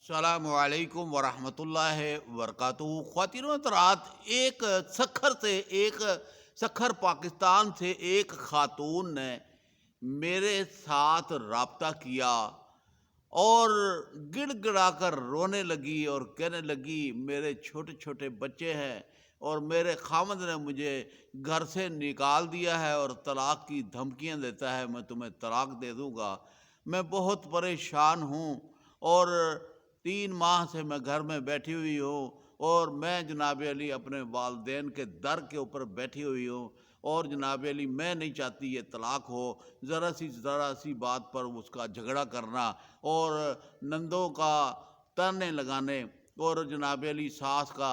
السلام علیکم ورحمۃ اللہ وبرکاتہ۔ خواتین و حضرات، ایک سکھر پاکستان سے ایک خاتون نے میرے ساتھ رابطہ کیا اور گڑ گڑا کر رونے لگی اور کہنے لگی میرے چھوٹے چھوٹے بچے ہیں اور میرے خامد نے مجھے گھر سے نکال دیا ہے اور طلاق کی دھمکیاں دیتا ہے، میں تمہیں طلاق دے دوں گا، میں بہت پریشان ہوں اور 3 ماہ سے میں گھر میں بیٹھی ہوئی ہوں اور میں جناب علی اپنے والدین کے در کے اوپر بیٹھی ہوئی ہوں اور جناب علی میں نہیں چاہتی یہ طلاق ہو۔ ذرا سی بات پر اس کا جھگڑا کرنا اور نندوں کا تانے لگانے اور جناب علی ساس کا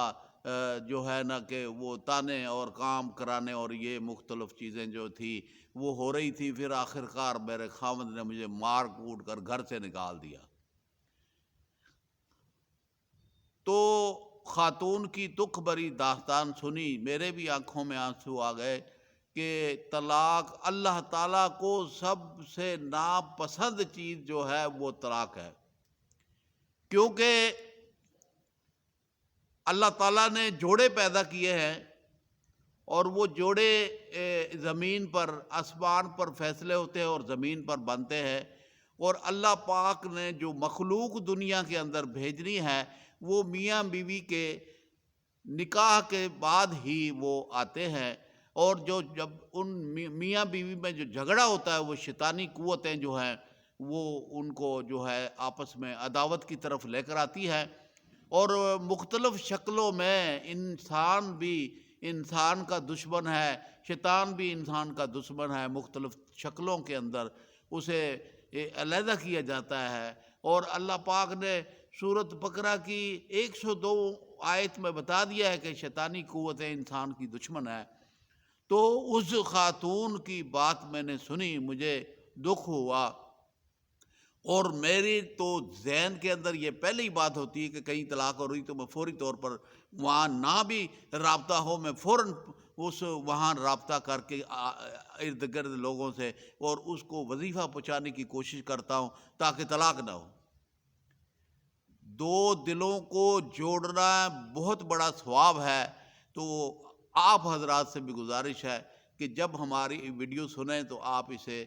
جو ہے نا کہ وہ تانے اور کام کرانے اور یہ مختلف چیزیں جو تھی وہ ہو رہی تھی۔ پھر آخر کار میرے خامد نے مجھے مار کوٹ کر گھر سے نکال دیا۔ تو خاتون کی دکھ بھری داستان سنی، میرے بھی آنکھوں میں آنسو آ گئے کہ طلاق اللہ تعالیٰ کو سب سے ناپسند چیز جو ہے وہ طلاق ہے، کیونکہ اللہ تعالیٰ نے جوڑے پیدا کیے ہیں اور وہ جوڑے زمین پر آسمان پر فیصلے ہوتے ہیں اور زمین پر بنتے ہیں، اور اللہ پاک نے جو مخلوق دنیا کے اندر بھیجنی ہے وہ میاں بیوی کے نکاح کے بعد ہی وہ آتے ہیں، اور جب ان میاں بیوی میں جو جھگڑا ہوتا ہے وہ شیطانی قوتیں جو ہیں وہ ان کو جو ہے آپس میں عداوت کی طرف لے کر آتی ہے، اور مختلف شکلوں میں انسان بھی انسان کا دشمن ہے، شیطان بھی انسان کا دشمن ہے، مختلف شکلوں کے اندر اسے علیحدہ کیا جاتا ہے۔ اور اللہ پاک نے سورۃ بقرہ کی 102 آیت میں بتا دیا ہے کہ شیطانی قوتیں انسان کی دشمن ہے۔ تو اس خاتون کی بات میں نے سنی، مجھے دکھ ہوا، اور میری تو ذہن کے اندر یہ پہلی بات ہوتی ہے کہ کہیں طلاق ہو رہی تو میں فوری طور پر وہاں نہ بھی رابطہ ہو، میں فوراً وہاں رابطہ کر کے ارد گرد لوگوں سے اور اس کو وظیفہ پہنچانے کی کوشش کرتا ہوں تاکہ طلاق نہ ہو۔ دو دلوں کو جوڑنا بہت بڑا ثواب ہے، تو آپ حضرات سے بھی گزارش ہے کہ جب ہماری ویڈیو سنیں تو آپ اسے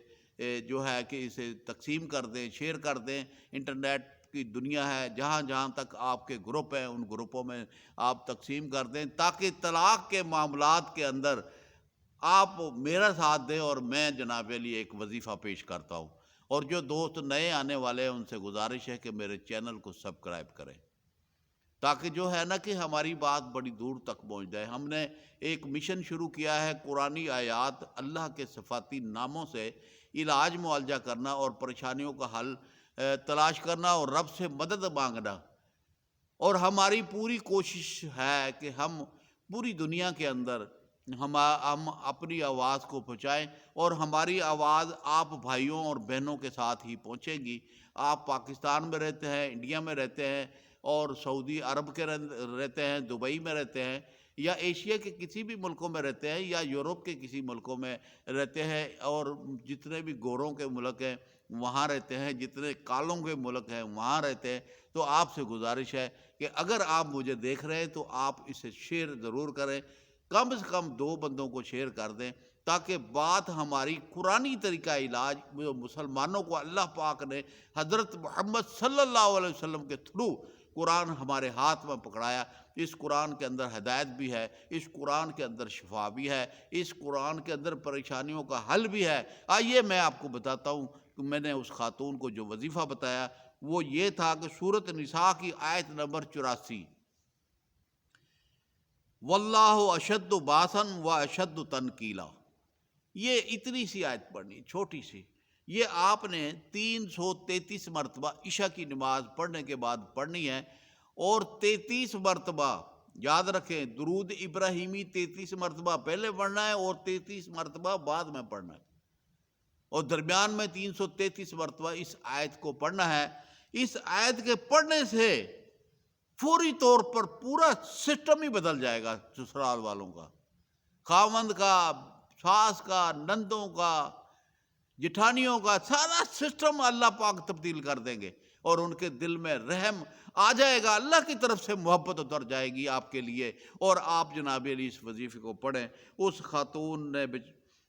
جو ہے کہ اسے تقسیم کر دیں، شیئر کر دیں۔ انٹرنیٹ کی دنیا ہے، جہاں جہاں تک آپ کے گروپ ہیں ان گروپوں میں آپ تقسیم کر دیں تاکہ طلاق کے معاملات کے اندر آپ میرا ساتھ دیں اور میں جناب علی ایک وظیفہ پیش کرتا ہوں۔ اور جو دوست نئے آنے والے ہیں ان سے گزارش ہے کہ میرے چینل کو سبسکرائب کریں تاکہ جو ہے نا کہ ہماری بات بڑی دور تک پہنچ جائے۔ ہم نے ایک مشن شروع کیا ہے، قرآنی آیات اللہ کے صفاتی ناموں سے علاج معالجہ کرنا اور پریشانیوں کا حل تلاش کرنا اور رب سے مدد مانگنا، اور ہماری پوری کوشش ہے کہ ہم پوری دنیا کے اندر ہم اپنی آواز کو پہنچائیں، اور ہماری آواز آپ بھائیوں اور بہنوں کے ساتھ ہی پہنچے گی۔ آپ پاکستان میں رہتے ہیں، انڈیا میں رہتے ہیں اور سعودی عرب کے رہتے ہیں، دبئی میں رہتے ہیں، یا ایشیا کے کسی بھی ملکوں میں رہتے ہیں، یا یورپ کے کسی ملکوں میں رہتے ہیں، اور جتنے بھی گوروں کے ملک ہیں وہاں رہتے ہیں، جتنے کالوں کے ملک ہیں وہاں رہتے ہیں، تو آپ سے گزارش ہے کہ اگر آپ مجھے دیکھ رہے ہیں تو آپ اسے شیئر ضرور کریں، کم سے کم 2 بندوں کو شیئر کر دیں تاکہ بات ہماری قرآنی طریقہ علاج مسلمانوں کو اللہ پاک نے حضرت محمد صلی اللہ علیہ وسلم کے تھرو قرآن ہمارے ہاتھ میں پکڑایا۔ اس قرآن کے اندر ہدایت بھی ہے، اس قرآن کے اندر شفا بھی ہے، اس قرآن کے اندر پریشانیوں کا حل بھی ہے۔ آئیے میں آپ کو بتاتا ہوں کہ میں نے اس خاتون کو جو وظیفہ بتایا وہ یہ تھا کہ سورۃ نساء کی آیت نمبر 84، واللہ اشد باسن و اشد تنکیلا، یہ اتنی سی آیت پڑھنی، چھوٹی سی، یہ آپ نے 333 مرتبہ عشاء کی نماز پڑھنے کے بعد پڑھنی ہے، اور 33 مرتبہ یاد رکھیں، درود ابراہیمی 33 مرتبہ پہلے پڑھنا ہے اور 33 مرتبہ بعد میں پڑھنا ہے، اور درمیان میں 333 مرتبہ اس آیت کو پڑھنا ہے۔ اس آیت کے پڑھنے سے فوری طور پر پورا سسٹم ہی بدل جائے گا، سسرال والوں کا، خاوند کا، ساس کا، نندوں کا، جٹھانیوں کا، سارا سسٹم اللہ پاک تبدیل کر دیں گے، اور ان کے دل میں رحم آ جائے گا، اللہ کی طرف سے محبت اتر جائے گی آپ کے لیے، اور آپ جناب علی اس وظیفے کو پڑھیں۔ اس خاتون نے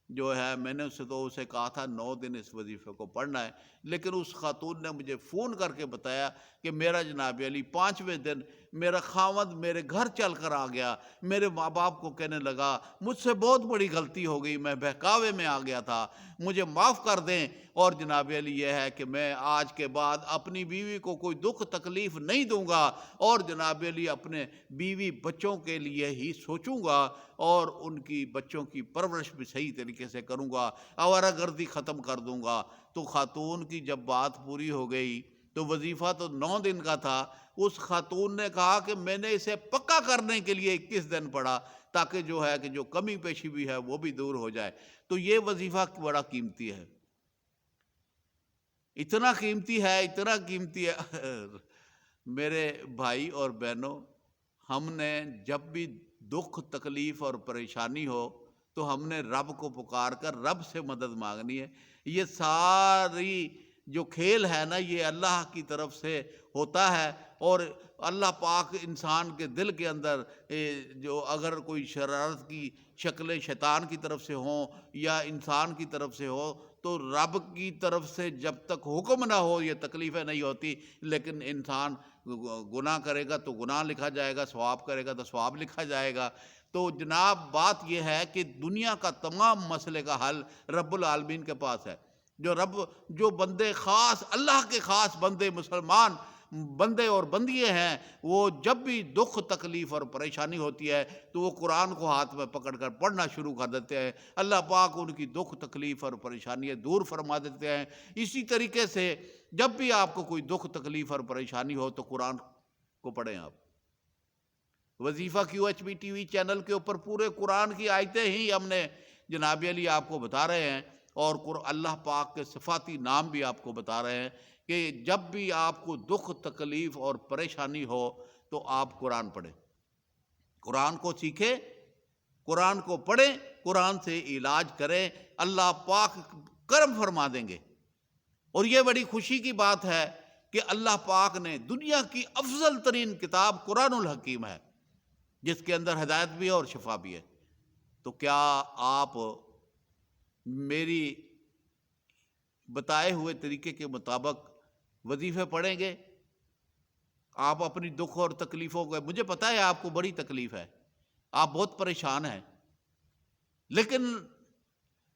جو ہے، میں نے اسے کہا تھا 9 دن اس وظیفے کو پڑھنا ہے، لیکن اس خاتون نے مجھے فون کر کے بتایا کہ میرا جناب علی 5ویں دن میرا خاوند میرے گھر چل کر آ گیا، میرے ماں باپ کو کہنے لگا مجھ سے بہت بڑی غلطی ہو گئی، میں بہکاوے میں آ گیا تھا، مجھے معاف کر دیں، اور جناب علی یہ ہے کہ میں آج کے بعد اپنی بیوی کو کوئی دکھ تکلیف نہیں دوں گا، اور جناب علی اپنے بیوی بچوں کے لیے ہی سوچوں گا، اور ان کی بچوں کی پرورش بھی صحیح طریقے سے کروں گا، آوارہ گردی ختم کر دوں گا۔ تو خاتون کی جب بات پوری ہو گئی تو وظیفہ تو 9 دن کا تھا، اس خاتون نے کہا کہ میں نے اسے پکا کرنے کے لیے 21 دن پڑھا، تاکہ جو ہے کہ جو کمی پیشی بھی ہے وہ بھی دور ہو جائے۔ تو یہ وظیفہ بڑا قیمتی ہے، اتنا قیمتی ہے، اتنا قیمتی ہے میرے بھائی اور بہنوں، ہم نے جب بھی دکھ تکلیف اور پریشانی ہو تو ہم نے رب کو پکار کر رب سے مدد مانگنی ہے۔ یہ ساری جو کھیل ہے نا، یہ اللہ کی طرف سے ہوتا ہے، اور اللہ پاک انسان کے دل کے اندر جو اگر کوئی شرارت کی شکلیں شیطان کی طرف سے ہوں یا انسان کی طرف سے ہو، تو رب کی طرف سے جب تک حکم نہ ہو یہ تکلیفیں نہیں ہوتی، لیکن انسان گناہ کرے گا تو گناہ لکھا جائے گا، ثواب کرے گا تو ثواب لکھا جائے گا۔ تو جناب بات یہ ہے کہ دنیا کا تمام مسئلے کا حل رب العالمین کے پاس ہے۔ جو بندے خاص اللہ کے خاص بندے، مسلمان بندے اور بندیے ہیں، وہ جب بھی دکھ تکلیف اور پریشانی ہوتی ہے تو وہ قرآن کو ہاتھ میں پکڑ کر پڑھنا شروع کر دیتے ہیں، اللہ پاک ان کی دکھ تکلیف اور پریشانیاں دور فرما دیتے ہیں۔ اسی طریقے سے جب بھی آپ کو کوئی دکھ تکلیف اور پریشانی ہو تو قرآن کو پڑھیں۔ آپ وظیفہ QHB TV چینل کے اوپر پورے قرآن کی آیتیں ہی ہم نے جناب علی آپ کو بتا رہے ہیں، اور اللہ پاک کے صفاتی نام بھی آپ کو بتا رہے ہیں کہ جب بھی آپ کو دکھ تکلیف اور پریشانی ہو تو آپ قرآن پڑھیں، قرآن کو سیکھیں، قرآن کو پڑھیں، قرآن سے علاج کریں، اللہ پاک کرم فرما دیں گے۔ اور یہ بڑی خوشی کی بات ہے کہ اللہ پاک نے دنیا کی افضل ترین کتاب قرآن الحکیم ہے، جس کے اندر ہدایت بھی ہے اور شفا بھی ہے۔ تو کیا آپ میری بتائے ہوئے طریقے کے مطابق وظیفے پڑھیں گے؟ آپ اپنی دکھ اور تکلیفوں کو، مجھے پتا ہے آپ کو بڑی تکلیف ہے، آپ بہت پریشان ہیں، لیکن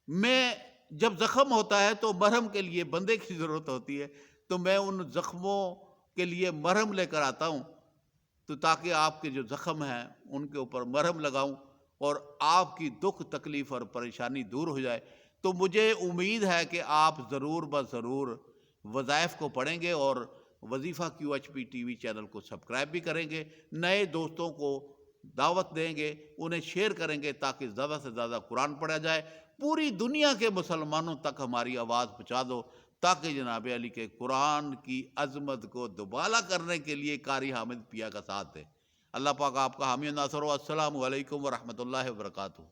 میں جب زخم ہوتا ہے تو مرہم کے لیے بندے کی ضرورت ہوتی ہے، تو میں ان زخموں کے لیے مرہم لے کر آتا ہوں، تو تاکہ آپ کے جو زخم ہیں ان کے اوپر مرہم لگاؤں اور آپ کی دکھ تکلیف اور پریشانی دور ہو جائے۔ تو مجھے امید ہے کہ آپ ضرور بضرور وظائف کو پڑھیں گے، اور وظیفہ QHB TV چینل کو سبسکرائب بھی کریں گے، نئے دوستوں کو دعوت دیں گے، انہیں شیئر کریں گے تاکہ زیادہ سے زیادہ قرآن پڑھا جائے، پوری دنیا کے مسلمانوں تک ہماری آواز پہنچا دو، تاکہ جناب علی کے قرآن کی عظمت کو دوبالا کرنے کے لیے قاری حامد پیا کا ساتھ دیں۔ اللہ پاک آپ کا حامی و ناصر ہو۔ السلام علیکم ورحمۃ اللہ وبرکاتہ۔